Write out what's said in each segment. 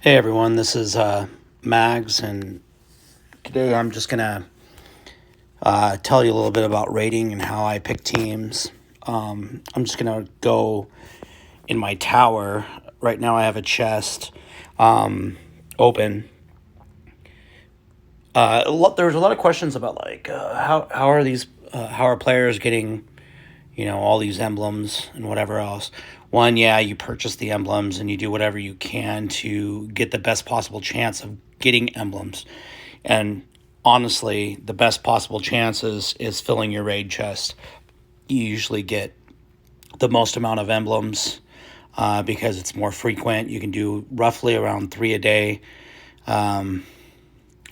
Hey everyone, this is Mags, and today I'm just gonna tell you a little bit about rating and how I pick teams. I'm just gonna go in my tower. Right now, I have a chest open. There's a lot of questions about like how are these how are players getting all these emblems and whatever else. One, yeah, you purchase the emblems and you do whatever you can to get the best possible chance of getting emblems. And honestly, the best possible chances is filling your raid chest. You usually get the most amount of emblems because it's more frequent. You can do roughly around 3 a day. Well,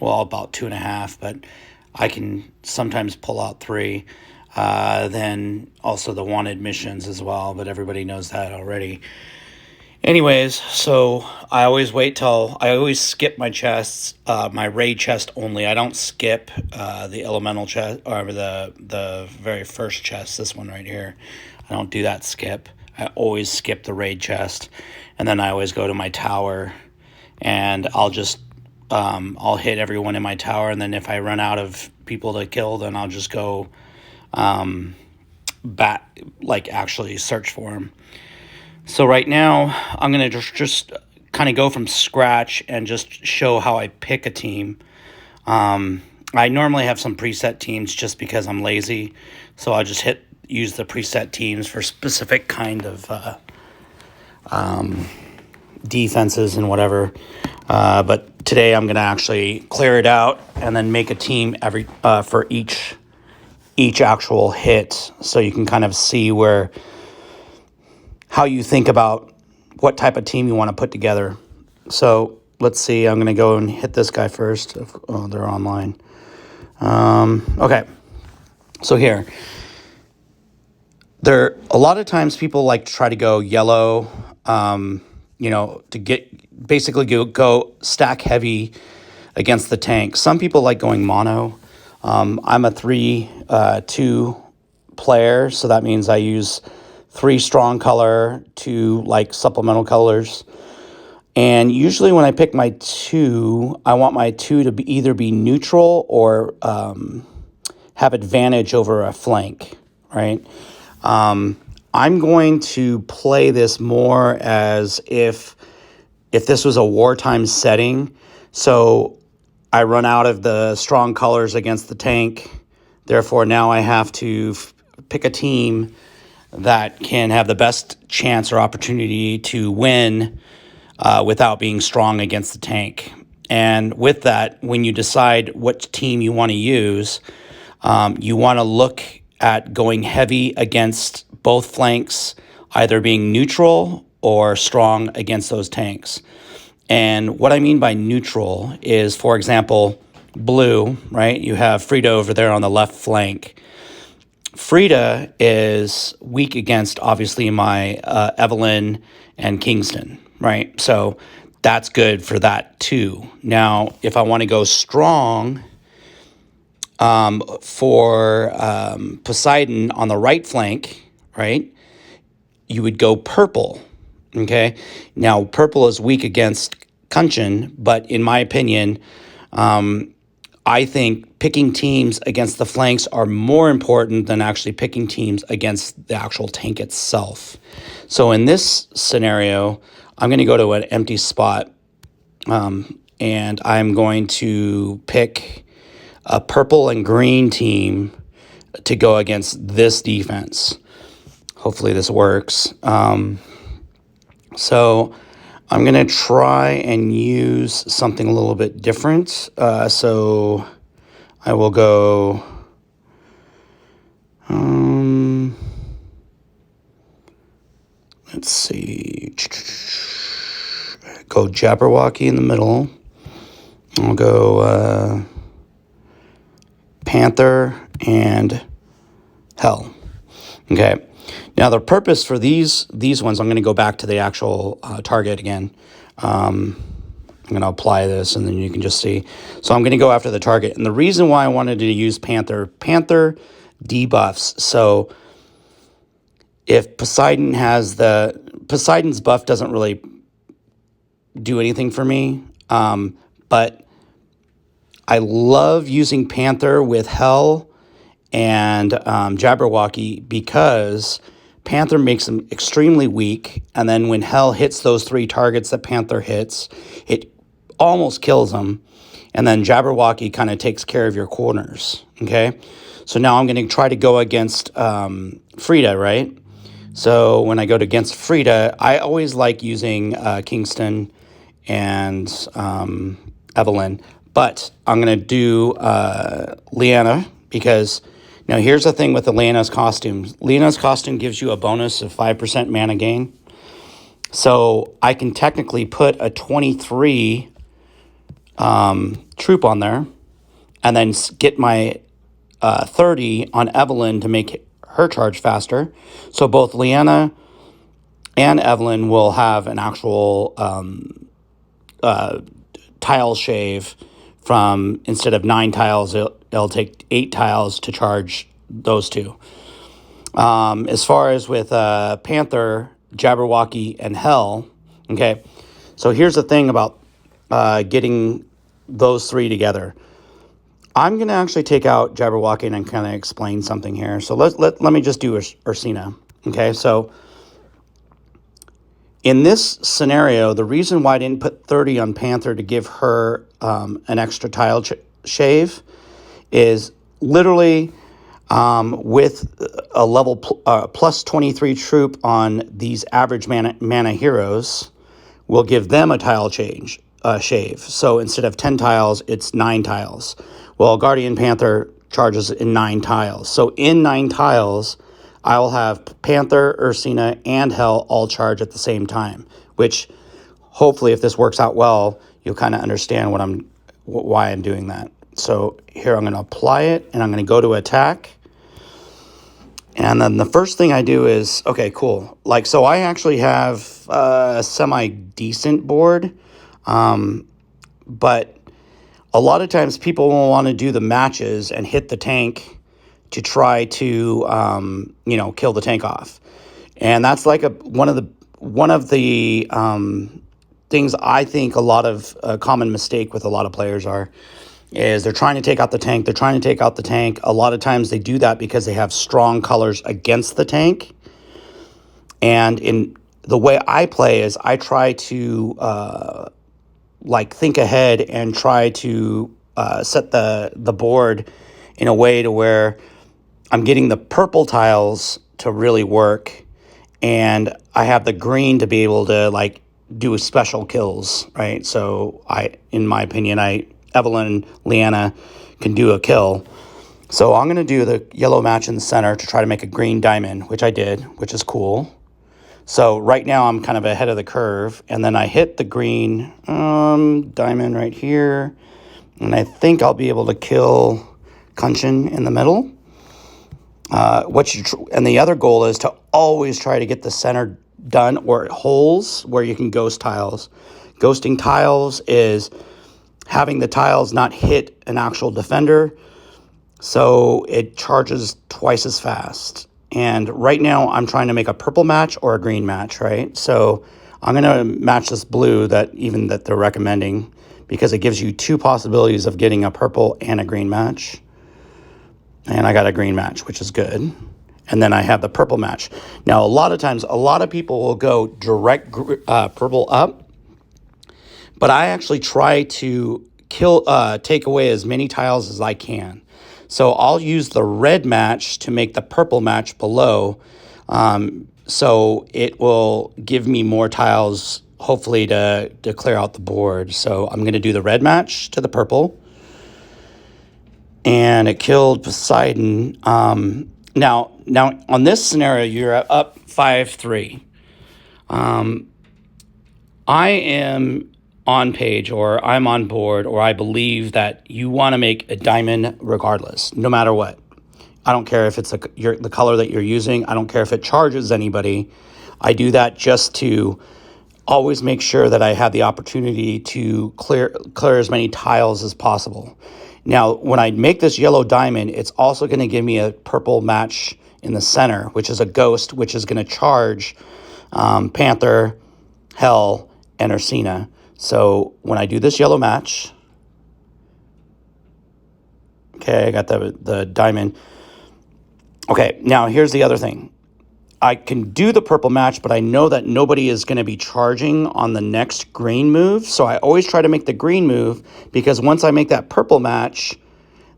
about 2.5, but I can sometimes pull out 3. Then also the wanted missions as well, but everybody knows that already. Anyways, so I always skip my chests, my raid chest only. I don't skip the elemental chest or the very first chest, this one right here. I don't do that skip. I always skip the raid chest, and then I always go to my tower, and I'll hit everyone in my tower, and then if I run out of people to kill, then I'll just go back, like actually search for them. So right now, I'm gonna just kind of go from scratch and just show how I pick a team. I normally have some preset teams just because I'm lazy, so I just use the preset teams for specific kind of defenses and whatever. But today I'm gonna actually clear it out and then make a team every for each actual hit, so you can kind of see how you think about what type of team you want to put together. So let's see. I'm gonna go and hit this guy first. Oh, they're online. Okay. So here, a lot of times people like to try to go yellow. To get basically go stack heavy against the tank. Some people like going mono. I'm a 3-2 player, so that means I use 3 strong color, 2 like supplemental colors. And usually when I pick my 2, I want my 2 to either be neutral or have advantage over a flank, right? I'm going to play this more as if this was a wartime setting. So I run out of the strong colors against the tank. Therefore, now I have to pick a team that can have the best chance or opportunity to win without being strong against the tank. And with that, when you decide what team you want to use, you want to look at going heavy against both flanks, either being neutral or strong against those tanks. And what I mean by neutral is, for example, blue, right? You have Frida over there on the left flank. Frida is weak against, obviously, my Evelyn and Kingston, right? So that's good for that too. Now, if I want to go strong for Poseidon on the right flank, right, you would go purple, okay? Now, purple is weak against Kunshin, but in my opinion, I think picking teams against the flanks are more important than actually picking teams against the actual tank itself. So in this scenario, I'm going to go to an empty spot, and I'm going to pick a purple and green team to go against this defense. Hopefully this works. So I'm going to try and use something a little bit different. So I will go, let's see, go Jabberwocky in the middle. I'll go Panther and Hell. Okay. Now the purpose for these ones, I'm going to go back to the actual target again. I'm going to apply this, and then you can just see. So I'm going to go after the target. And the reason why I wanted to use Panther debuffs. So if Poseidon's buff doesn't really do anything for me. But I love using Panther with Hell and Jabberwocky because Panther makes them extremely weak, and then when Hell hits those 3 targets that Panther hits, it almost kills them, and then Jabberwocky kind of takes care of your corners, okay? So now I'm going to try to go against Frida, right? So when I go against Frida, I always like using Kingston and Evelyn, but I'm going to do Leanna because now here's the thing with the Leanna's costume. Leanna's costume gives you a bonus of 5% mana gain. So I can technically put a 23 troop on there and then get my 30 on Evelyn to make her charge faster. So both Leanna and Evelyn will have an actual tile shave from, instead of 9 tiles, it'll take 8 tiles to charge those 2. As far as with Panther, Jabberwocky, and Hell, okay, so here's the thing about getting those 3 together. I'm going to actually take out Jabberwocky and kind of explain something here. So let me just do Ursina, okay? So in this scenario, the reason why I didn't put 30 on Panther to give her an extra tile shave is literally with a level plus 23 troop on these average mana heroes, will give them a tile shave. So instead of 10 tiles, it's 9 tiles. Well, Guardian Panther charges in 9 tiles. So in 9 tiles, I will have Panther, Ursina, and Hell all charge at the same time, which hopefully if this works out well, you'll kind of understand why I'm doing that. So here I'm going to apply it, and I'm going to go to attack. And then the first thing I do is, okay, cool. Like, so I actually have a semi-decent board, but a lot of times people will want to do the matches and hit the tank to try to, kill the tank off. And that's like one of the things I think a lot of common mistake with a lot of players is they're trying to take out the tank. They're trying to take out the tank. A lot of times they do that because they have strong colors against the tank. And in the way I play is I try to think ahead and try to set the board in a way to where I'm getting the purple tiles to really work, and I have the green to be able to do special kills, right? So in my opinion, Evelyn and Leanna can do a kill. So I'm going to do the yellow match in the center to try to make a green diamond, which I did, which is cool. So right now I'm kind of ahead of the curve, and then I hit the green diamond right here, and I think I'll be able to kill Kunshin in the middle. And the other goal is to always try to get the center done, or holes where you can ghost tiles. Ghosting tiles is having the tiles not hit an actual defender, so it charges twice as fast. And right now I'm trying to make a purple match or a green match, right? So I'm going to match this blue that they're recommending, because it gives you 2 possibilities of getting a purple and a green match. And I got a green match, which is good. And then I have the purple match. Now, a lot of times, a lot of people will go direct purple up, but I actually try to take away as many tiles as I can. So I'll use the red match to make the purple match below. So it will give me more tiles, hopefully, to clear out the board. So I'm going to do the red match to the purple. And it killed Poseidon. Now on this scenario, you're up 5-3. I am on page, or I'm on board, or I believe that you want to make a diamond regardless, no matter what. I don't care if it's the color that you're using. I don't care if it charges anybody. I do that just to always make sure that I have the opportunity to clear as many tiles as possible. Now, when I make this yellow diamond, it's also going to give me a purple match in the center, which is a ghost, which is going to charge Panther, Hell, and Ursina. So when I do this yellow match, okay, I got the diamond. Okay, now here's the other thing. I can do the purple match, but I know that nobody is going to be charging on the next green move. So I always try to make the green move, because once I make that purple match,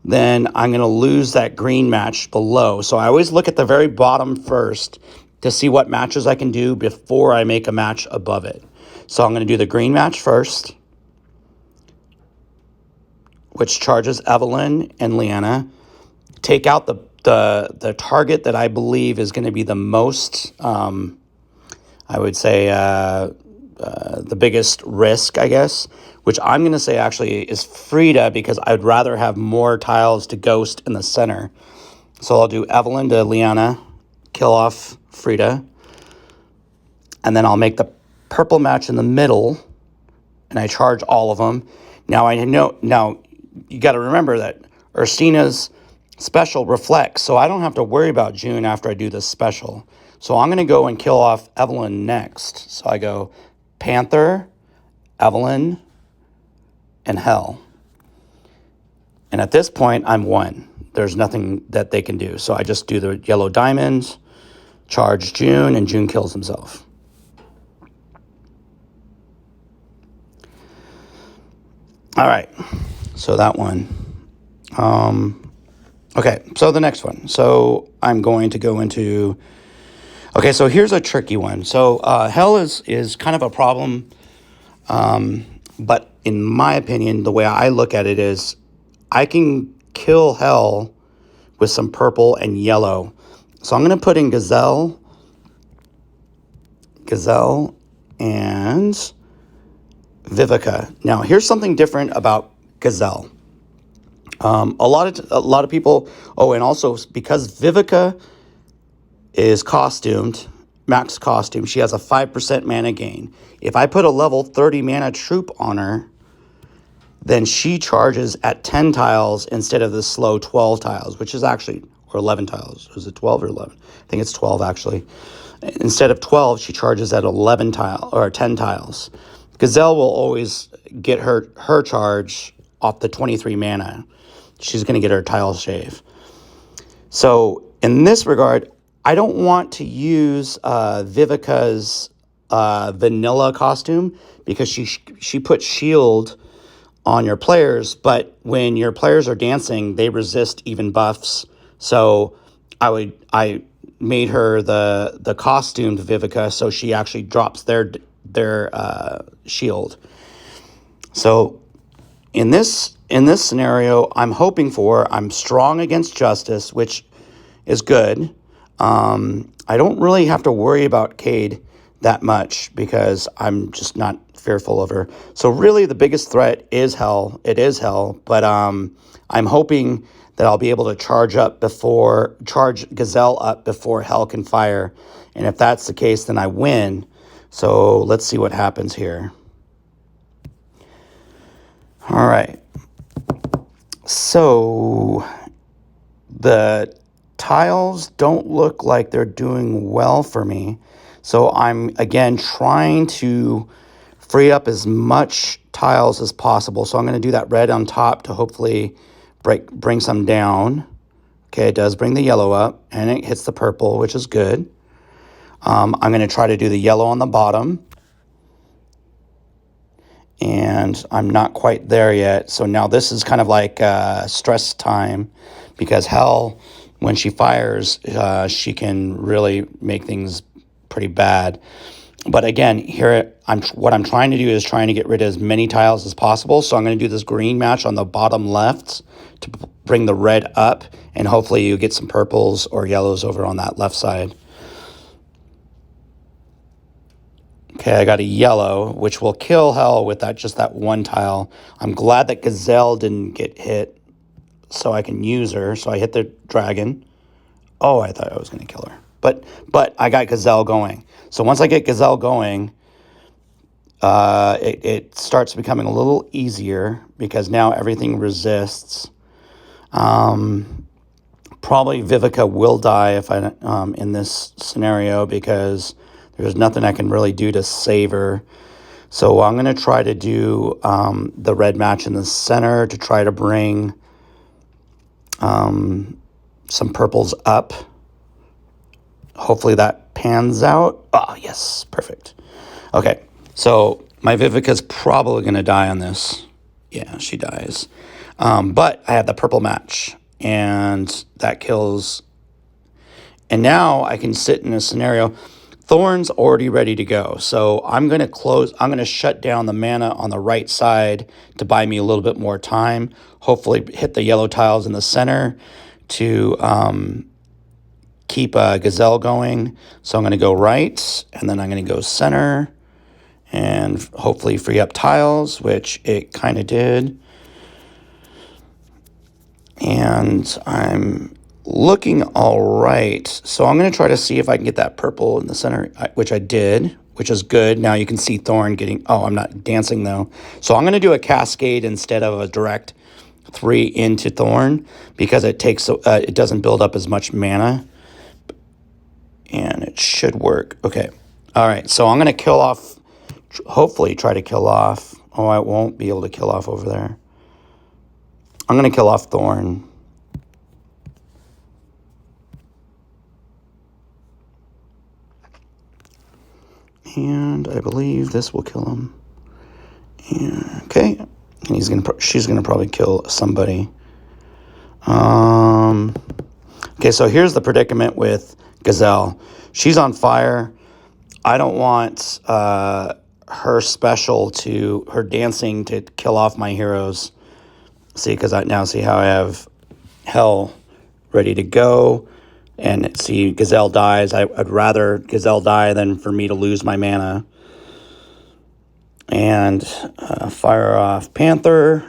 then I'm going to lose that green match below. So I always look at the very bottom first to see what matches I can do before I make a match above it. So I'm going to do the green match first, which charges Evelyn and Leanna. Take out the target that I believe is going to be the most, I would say, the biggest risk, I guess, which I'm going to say actually is Frida, because I'd rather have more tiles to ghost in the center. So I'll do Evelyn to Leanna, kill off Frida, and then I'll make the purple match in the middle, and I charge all of them. Now you got to remember that Ursina's special reflects, so I don't have to worry about June after I do this special. So I'm going to go and kill off Evelyn next. So I go Panther, Evelyn, and Hell. And at this point, I'm one. There's nothing that they can do. So I just do the yellow diamonds, charge June, and June kills himself. All right, so that one. Okay, so the next one. So I'm going to go into... Okay, so here's a tricky one. So Hell is kind of a problem, but in my opinion, the way I look at it is I can kill Hell with some purple and yellow. So I'm going to put in Gazelle, and Vivica. Now, here's something different about Gazelle. A lot of people... Oh, and also because Vivica is costumed, max costume, she has a 5% mana gain. If I put a level 30 mana troop on her, then she charges at 10 tiles instead of the slow 12 tiles, which is actually, or 11 tiles. Is it 12 or 11? I think it's 12 actually. Instead of 12, she charges at 11 tile or 10 tiles. Gazelle will always get her charge off the 23 mana. She's going to get her tile shave. So in this regard, I don't want to use Vivica's vanilla costume, because she puts shield on your players, but when your players are dancing, they resist even buffs. So I made her the costumed Vivica, so she actually drops their shield. So in this scenario, I'm strong against Justice, which is good. I don't really have to worry about Cade that much, because I'm just not fearful of her. So really the biggest threat is Hell. It is Hell, but I'm hoping that I'll be able to charge Gazelle up before Hell can fire. And if that's the case, then I win. So let's see what happens here. All right. So the tiles don't look like they're doing well for me. So I'm, again, trying to free up as much tiles as possible. So I'm going to do that red on top to hopefully bring some down. Okay, it does bring the yellow up, and it hits the purple, which is good. I'm going to try to do the yellow on the bottom. And I'm not quite there yet. So now this is kind of like stress time, because Hell, when she fires, she can really make things pretty bad. But again, what I'm trying to do is trying to get rid of as many tiles as possible. So I'm going to do this green match on the bottom left to bring the red up, and hopefully you get some purples or yellows over on that left side. Okay, I got a yellow, which will kill Hell with just that one tile. I'm glad that Gazelle didn't get hit, so I can use her. So I hit the dragon. Oh, I thought I was going to kill her. But I got Gazelle going. So once I get Gazelle going, it starts becoming a little easier, because now everything resists. Probably Vivica will die if in this scenario, because there's nothing I can really do to save her. So I'm going to try to do the red match in the center to try to bring some purples up. Hopefully that pans out. Oh, yes, perfect. Okay, so my Vivica's probably going to die on this. Yeah, she dies. But I have the purple match, and that kills. And now I can sit in a scenario. Thorn's already ready to go. So I'm going to shut down the mana on the right side to buy me a little bit more time. Hopefully hit the yellow tiles in the center to keep Gazelle going. So I'm going to go right, and then I'm going to go center, and hopefully free up tiles, which it kind of did. And I'm looking all right. So I'm going to try to see if I can get that purple in the center, which I did, which is good. Now you can see Thorn getting, oh, I'm not dancing though. So I'm going to do a cascade instead of a direct 3 into Thorn because it takes, it doesn't build up as much mana. And it should work. Okay. All right. So I'm going to kill off, hopefully try to kill off. Oh, I won't be able to kill off over there. I'm going to kill off Thorn. And I believe this will kill him. And, okay. And she's gonna probably kill somebody. Okay, so here's the predicament with Gazelle. She's on fire. I don't want her dancing to kill off my heroes. See, because I now see how I have Hell ready to go. And see, Gazelle dies. I'd rather Gazelle die than for me to lose my mana. And fire off Panther.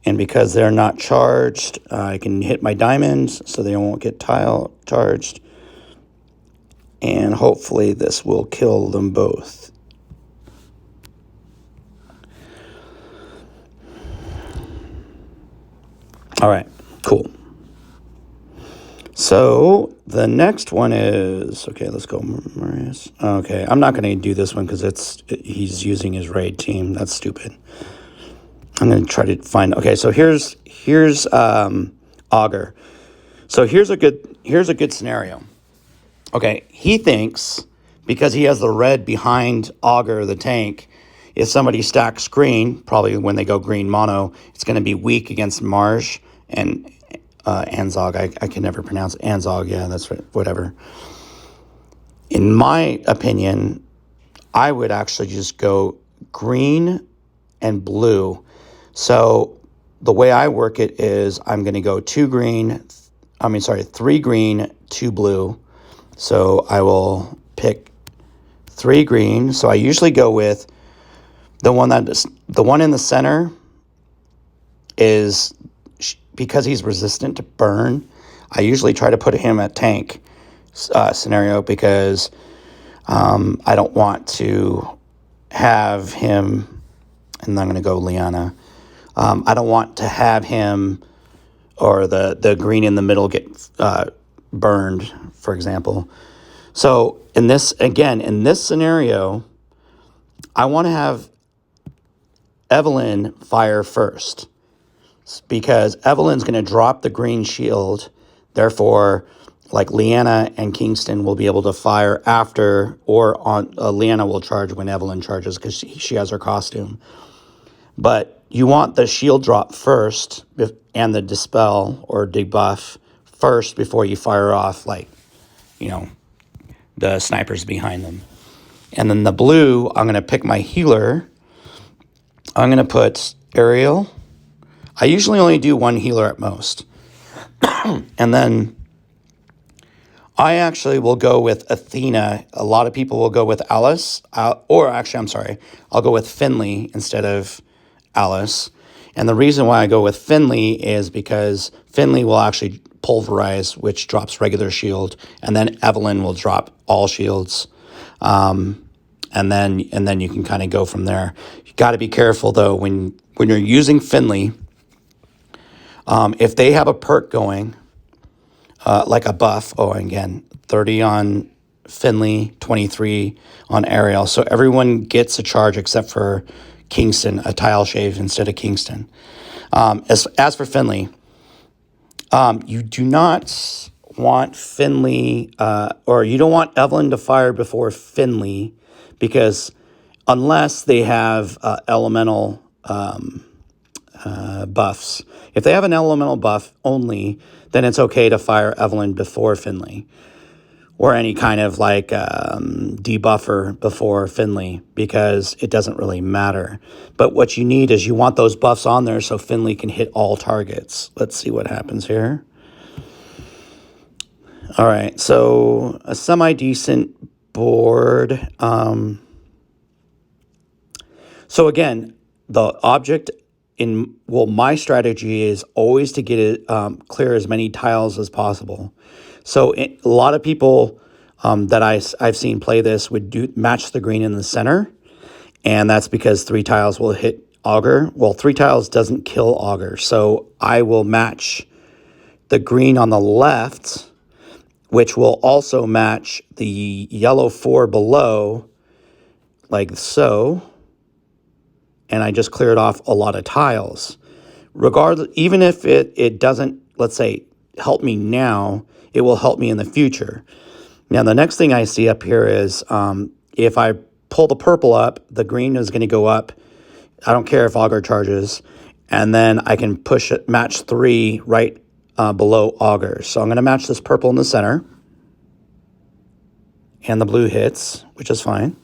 And because they're not charged, I can hit my diamonds so they won't get tile charged. And hopefully this will kill them both. All right, cool. So the next one is, okay, let's go Marius. Okay, I'm not going to do this one because he's using his raid team. That's stupid. I'm going to try to find, okay, so here's Augur. So here's a good scenario. Okay, he thinks because he has the red behind Augur, the tank, if somebody stacks green, probably when they go green mono, it's going to be weak against Marge and Anzog. I can never pronounce Anzog. Yeah, that's right. Whatever. In my opinion, I would actually just go green and blue. So the way I work it is I'm going to go 3 green, 2 blue. So I will pick 3 green. So I usually go with the one in the center is, because he's resistant to burn, I usually try to put him at tank scenario because I don't want to have him, and I'm going to go Liana. I don't want to have him or the green in the middle get burned, for example. So in this scenario, I want to have Evelynn fire first because Evelyn's going to drop the green shield. Therefore, like Liana and Kingston will be able to fire after, or on Liana will charge when Evelynn charges because she has her costume. But you want the shield drop first and the dispel or debuff first before you fire off, the snipers behind them. And then the blue, I'm going to pick my healer. I'm going to put Ariel. I usually only do 1 healer at most. And then I actually will go with Athena. A lot of people will go with Alice. I'll go with Finley instead of Alice. And the reason why I go with Finley is because Finley will actually pulverize, which drops regular shield, and then Evelynn will drop all shields. And then you can kind of go from there. You got to be careful though when you're using Finley. If they have a perk going, like a buff, again, 30 on Finley, 23 on Ariel. So everyone gets a charge except for Kingston, a tile shave instead of Kingston. As for Finley, you do not want Finley, or you don't want Evelyn to fire before Finley, because unless they have elemental buffs. If they have an elemental buff only, then it's okay to fire Evelyn before Finley, or any kind of like debuffer before Finley, because it doesn't really matter. But what you need is you want those buffs on there so Finley can hit all targets. Let's see what happens here. All right, so a semi-decent board. So again, the object my strategy is always to get it clear as many tiles as possible. So a lot of people that I've seen play this would match the green in the center, and that's because 3 tiles will hit Augur. Well, 3 tiles doesn't kill Augur, so I will match the green on the left, which will also match the yellow 4 below, like so. And I just cleared off a lot of tiles. Regardless, even if it doesn't, let's say, help me now, it will help me in the future. Now, the next thing I see up here is if I pull the purple up, the green is going to go up. I don't care if Augur charges. And then I can match 3 right below Augur. So I'm going to match this purple in the center. And the blue hits, which is fine.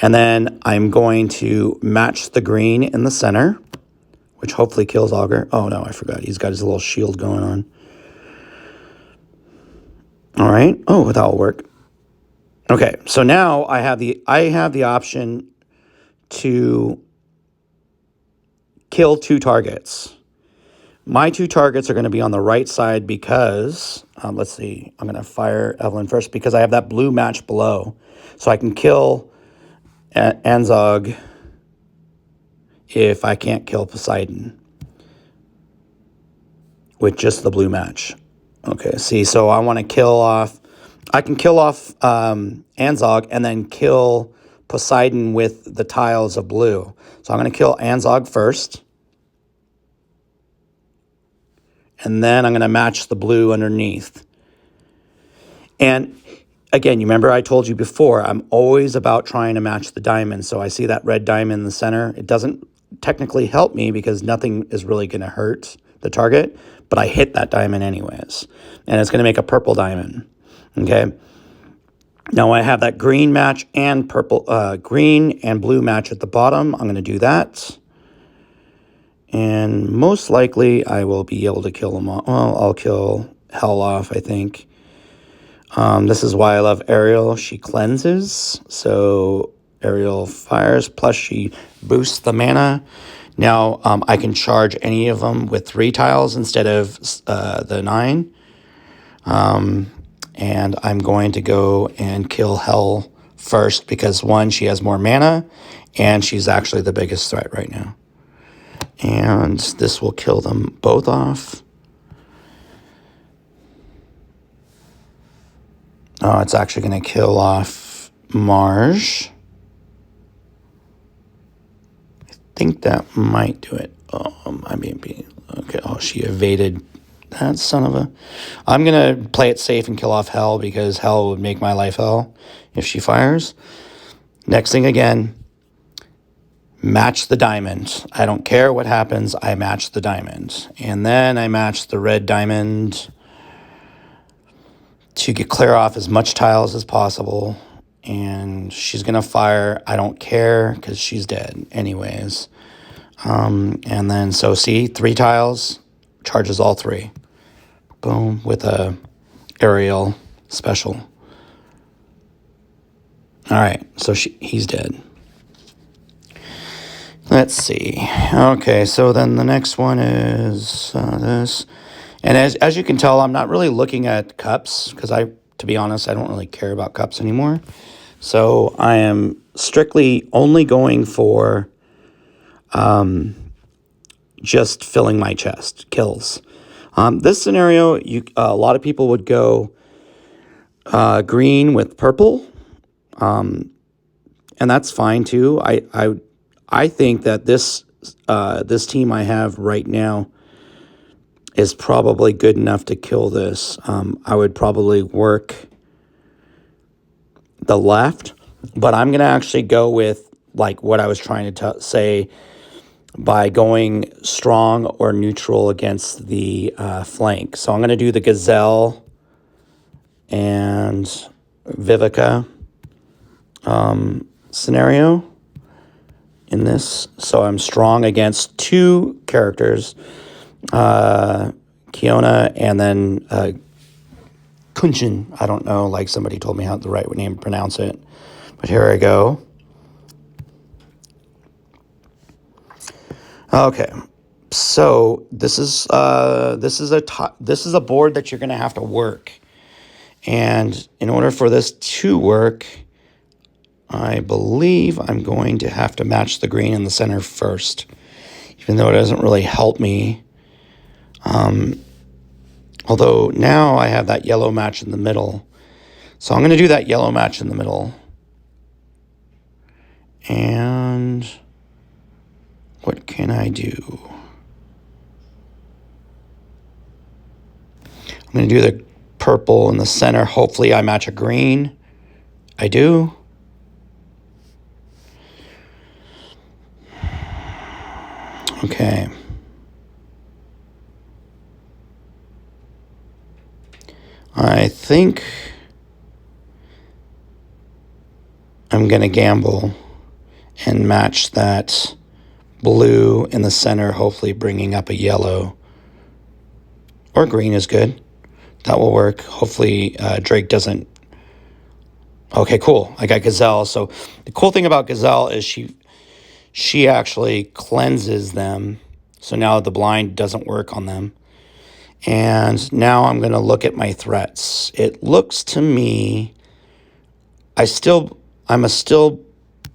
And then I'm going to match the green in the center, which hopefully kills Augur. Oh, no, I forgot. He's got his little shield going on. All right. Oh, that will work. Okay, so now I have the option to kill 2 targets. My 2 targets are going to be on the right side because, let's see, I'm going to fire Evelyn first because I have that blue match below. So I can kill Anzog if I can't kill Poseidon with just the blue match. Okay, see, so I want to kill off... I can kill off Anzog and then kill Poseidon with the tiles of blue. So I'm going to kill Anzog first. And then I'm going to match the blue underneath. And again, you remember I told you before, I'm always about trying to match the diamond. So I see that red diamond in the center. It doesn't technically help me because nothing is really going to hurt the target, but I hit that diamond anyways. And it's going to make a purple diamond. Okay. Now I have that green match and green and blue match at the bottom. I'm going to do that. And most likely I will be able to kill them all. Well, I'll kill Hell off, I think. This is why I love Ariel. She cleanses. So Ariel fires, plus she boosts the mana. Now I can charge any of them with 3 tiles instead of the 9. And I'm going to go and kill Hell first because, 1, she has more mana, and she's actually the biggest threat right now. And this will kill them both off. Oh, it's actually going to kill off Marge. I think that might do it. Oh, I mean, okay. Oh, she evaded that son of a... I'm going to play it safe and kill off Hell because Hell would make my life hell if she fires. Next thing again, match the diamond. I don't care what happens. I match the diamond. And then I match the red diamond to clear off as much tiles as possible. And she's going to fire. I don't care because she's dead anyways. And then, so see, 3 tiles, charges all 3. Boom, with a Ariel special. All right, so he's dead. Let's see. Okay, so then the next one is this. And as you can tell, I'm not really looking at cups because to be honest, I don't really care about cups anymore. So I am strictly only going for just filling my chest, kills. This scenario, a lot of people would go green with purple, and that's fine too. I think that this team I have right now is probably good enough to kill this. I would probably work the left, but I'm going to actually go with like what I was trying to say by going strong or neutral against the flank. So I'm going to do the Gazelle and Vivica scenario in this. So I'm strong against two characters, Kiona and then Kunshin. I don't know, like somebody told me how the right name to pronounce it. But here I go. Okay. So this is a board that you're going to have to work. And in order for this to work, I believe I'm going to have to match the green in the center first, even though it doesn't really help me. Although now I have that yellow match in the middle. So I'm going to do that yellow match in the middle. And what can I do? I'm going to do the purple in the center. Hopefully I match a green. I do. Okay. I think I'm going to gamble and match that blue in the center, hopefully bringing up a yellow. Or green is good. That will work. Hopefully Drake doesn't... Okay, cool. I got Gazelle. So the cool thing about Gazelle is she actually cleanses them. So now the blind doesn't work on them. And now I'm going to look at my threats. It looks to me, I'm still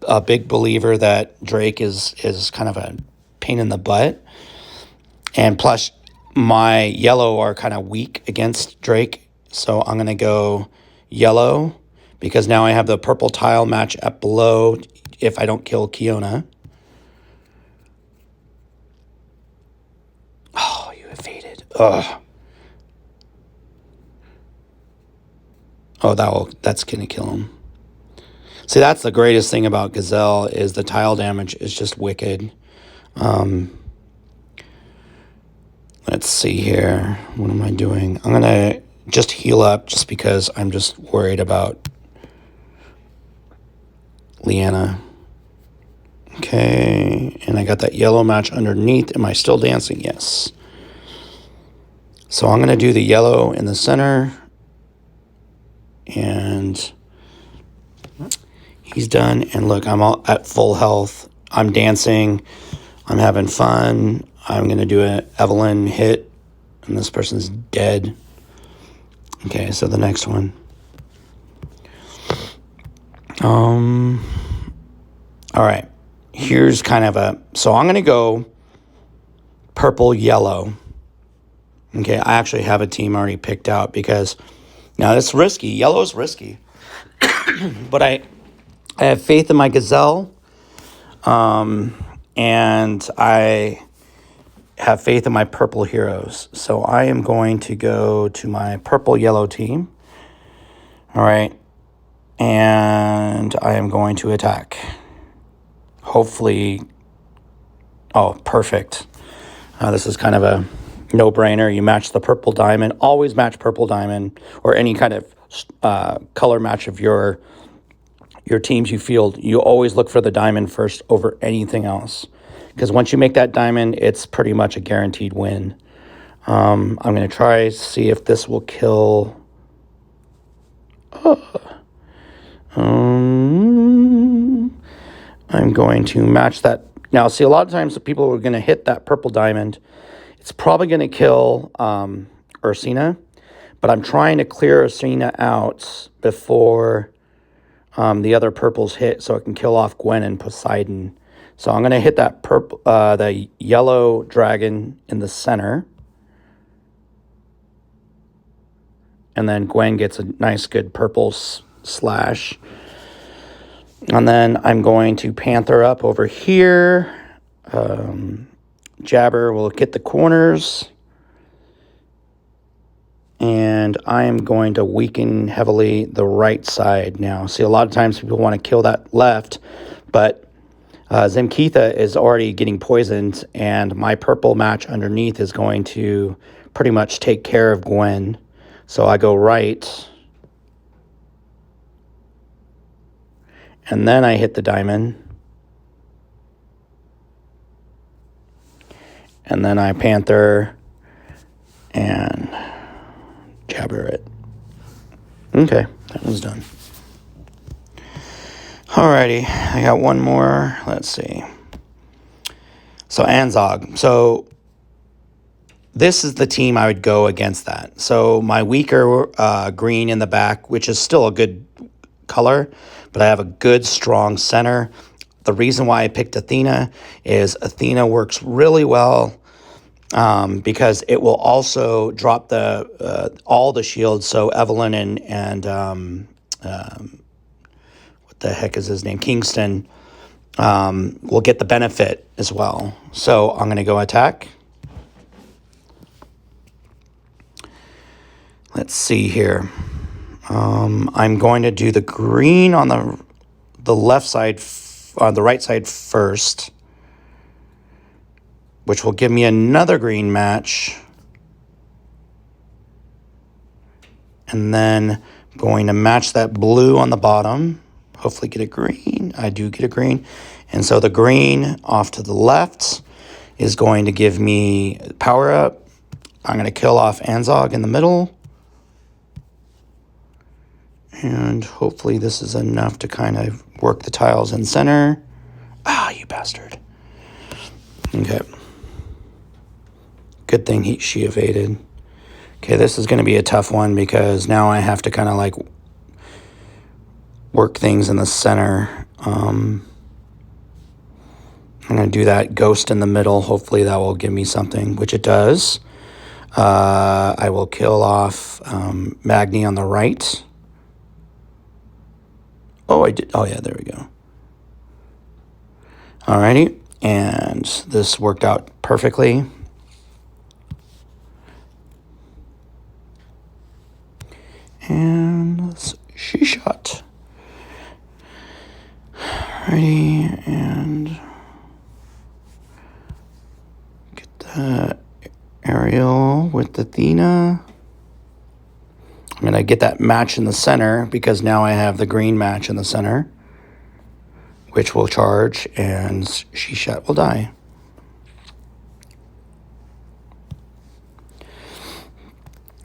a big believer that Drake is kind of a pain in the butt. And plus, my yellow are kind of weak against Drake. So I'm going to go yellow because now I have the purple tile match up below if I don't kill Kiona. Oh, you evaded. Ugh. Oh, that's going to kill him. See, that's the greatest thing about Gazelle is the tile damage is just wicked. Let's see here. What am I doing? I'm going to just heal up just because I'm just worried about Leanna. Okay, and I got that yellow match underneath. Am I still dancing? Yes. So I'm going to do the yellow in the center. And he's done. And look, I'm all at full health. I'm dancing. I'm having fun. I'm going to do an Evelyn hit. And this person's dead. Okay, so the next one. All right. Here's kind of so I'm going to go purple, yellow. Okay, I actually have a team already picked out because now it's risky. Yellow's risky. But I have faith in my Gazelle. And I have faith in my purple heroes. So I am going to go to my purple-yellow team. All right. And I am going to attack. Hopefully. Oh, perfect. This is kind of a no-brainer. You match the purple diamond. Always match purple diamond or any kind of color match of your teams you field. You always look for the diamond first over anything else. Because once you make that diamond, it's pretty much a guaranteed win. I'm going to try see if this will kill... I'm going to match that. Now, see, a lot of times the people are going to hit that purple diamond. It's probably going to kill Ursina. But I'm trying to clear Ursina out before the other purples hit so it can kill off Gwen and Poseidon. So I'm going to hit that purple, the yellow dragon in the center. And then Gwen gets a nice good purple slash. And then I'm going to Panther up over here. Jabber will get the corners. And I am going to weaken heavily the right side now. See, a lot of times people want to kill that left, but Zemkeitha is already getting poisoned, and my purple match underneath is going to pretty much take care of Gwen. So I go right, and then I hit the diamond, and then I Panther and Jabber it. Okay, that was done. Alrighty, I got one more. Let's see. So Anzog. So this is the team I would go against that. So my weaker green in the back, which is still a good color, but I have a good, strong center. The reason why I picked Athena is Athena works really well because it will also drop the all the shields. So Evelyn and what the heck is his name? Kingston will get the benefit as well. So I'm going to go attack. Let's see here. I'm going to do the green on the left side, on the right side first, which will give me another green match. And then I'm going to match that blue on the bottom. Hopefully get a green. I do get a green. And so the green off to the left is going to give me power up. I'm going to kill off Anzog in the middle. And hopefully this is enough to kind of work the tiles in center. Ah, you bastard. Okay. Good thing she evaded. Okay, this is going to be a tough one because now I have to kind of like work things in the center. I'm going to do that ghost in the middle. Hopefully that will give me something, which it does. I will kill off Magni on the right. Oh, I did. Oh, yeah, there we go. Alrighty. And this worked out perfectly. And she shot. Alrighty, and get the aerial with Athena. I'm going to get that match in the center because now I have the green match in the center, which will charge, and Shishat will die.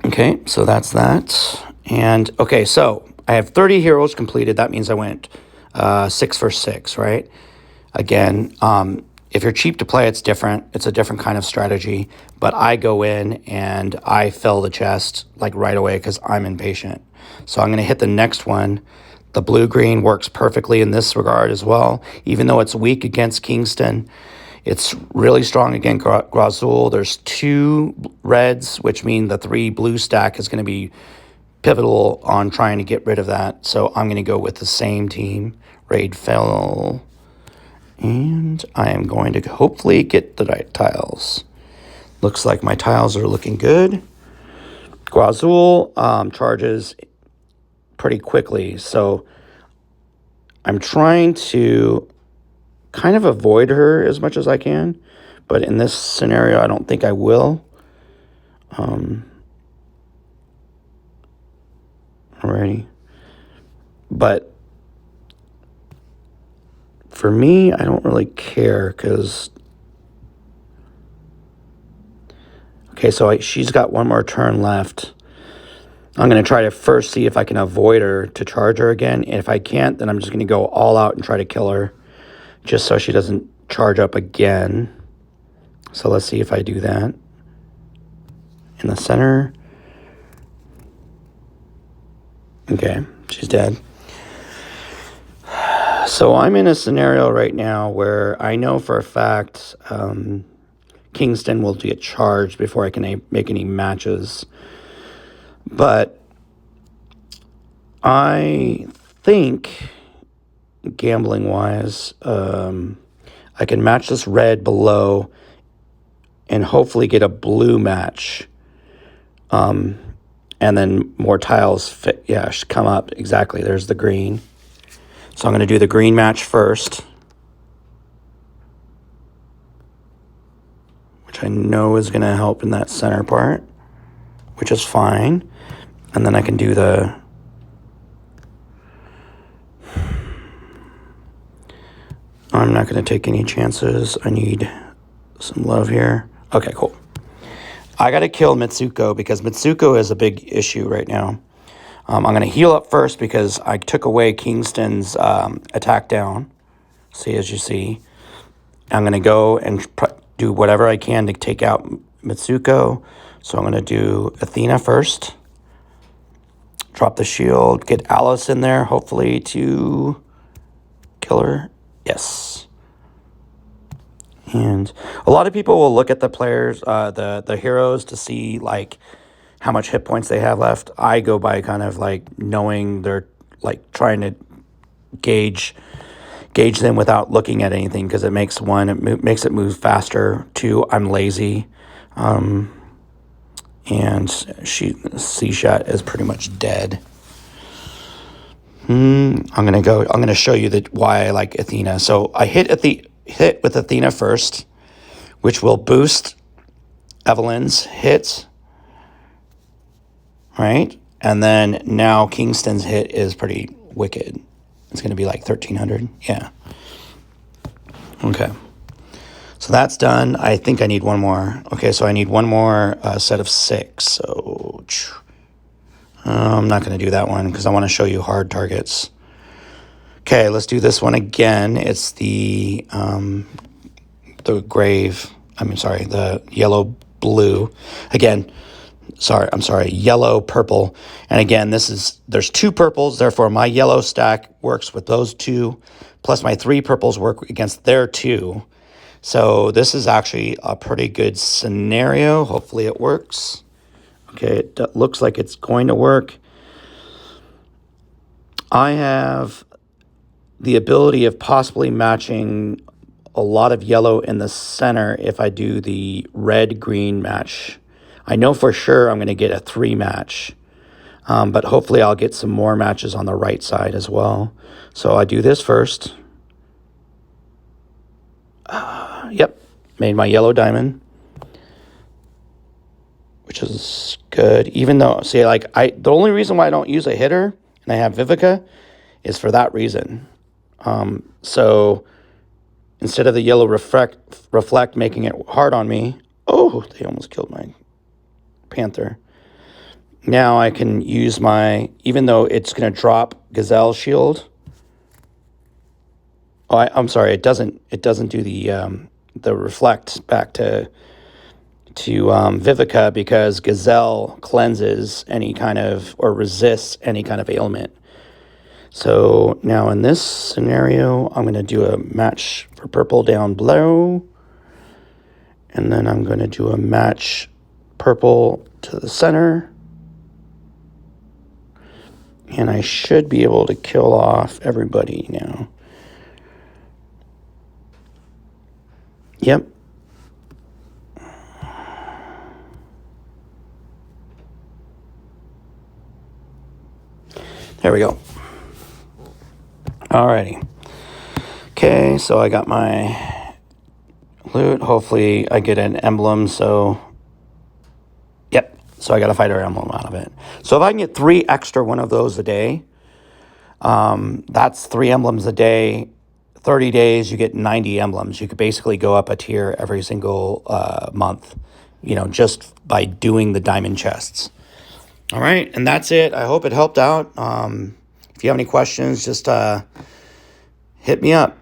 Okay, so that's that. And, okay, so I have 30 heroes completed. That means I went 6 for 6, right? Again, if you're cheap to play, it's different. It's a different kind of strategy. But I go in and I fill the chest like right away because I'm impatient. So I'm going to hit the next one. The blue-green works perfectly in this regard as well. Even though it's weak against Kingston, it's really strong against Grazul. There's 2 reds, which mean the 3 blue stack is going to be pivotal on trying to get rid of that. So I'm going to go with the same team. Raid fell. And I am going to hopefully get the right tiles. Looks like my tiles are looking good. Grazul charges pretty quickly. So I'm trying to kind of avoid her as much as I can. But in this scenario, I don't think I will. Alrighty. But for me, I don't really care because... Okay, so she's got one more turn left. I'm going to try to first see if I can avoid her to charge her again. And if I can't, then I'm just going to go all out and try to kill her just so she doesn't charge up again. So let's see if I do that. In the center. Okay, she's dead. So I'm in a scenario right now where I know for a fact Kingston will get charged before I can make any matches. But I think, gambling-wise, I can match this red below and hopefully get a blue match. And then more tiles fit, yeah, should come up. Exactly, there's the green. So I'm going to do the green match first, which I know is going to help in that center part, which is fine. And then I can do the... I'm not going to take any chances. I need some love here. Okay, cool. I got to kill Mitsuko because Mitsuko is a big issue right now. I'm going to heal up first because I took away Kingston's attack down. See, as you see. I'm going to go and do whatever I can to take out Mitsuko. So I'm going to do Athena first. Drop the shield. Get Alice in there, hopefully, to kill her. Yes. And a lot of people will look at the players, the heroes, to see like how much hit points they have left. I go by kind of like knowing they're like trying to gauge them without looking at anything, because it makes makes it move faster. Two, I'm lazy, and C-Shot is pretty much dead. I'm gonna show you why I like Athena. So I hit with Athena first, which will boost Evelyn's hit, right? And then now Kingston's hit is pretty wicked. It's going to be like 1,300. Yeah. Okay. So that's done. I think I need one more. Okay, so I need one more set of 6. So I'm not going to do that one because I want to show you hard targets. Okay, let's do this one again. It's the grave. The yellow blue. Again, yellow purple. And again, there's 2 purples, therefore my yellow stack works with those 2, plus my 3 purples work against their 2. So this is actually a pretty good scenario. Hopefully it works. Okay, it looks like it's going to work. I have the ability of possibly matching a lot of yellow in the center if I do the red-green match. I know for sure I'm going to get a 3 match, but hopefully I'll get some more matches on the right side as well. So I do this first. Yep, made my yellow diamond, which is good. Even though, see, the only reason why I don't use a hitter and I have Vivica is for that reason. So instead of the yellow reflect making it hard on me, oh, they almost killed my Panther. Now I can use even though it's going to drop Gazelle shield. Oh, I'm sorry, it doesn't do the reflect back to Vivica, because Gazelle cleanses any kind of, or resists any kind of ailment. So now in this scenario, I'm going to do a match for purple down below. And then I'm going to do a match purple to the center. And I should be able to kill off everybody now. Yep. There we go. Alrighty. Okay, so I got my loot. Hopefully I get an emblem, so... Yep, so I got a fighter emblem out of it. So if I can get 3 extra one of those a day, that's 3 emblems a day. 30 days, you get 90 emblems. You could basically go up a tier every single month, just by doing the diamond chests. All right, and that's it. I hope it helped out. If you have any questions, just hit me up.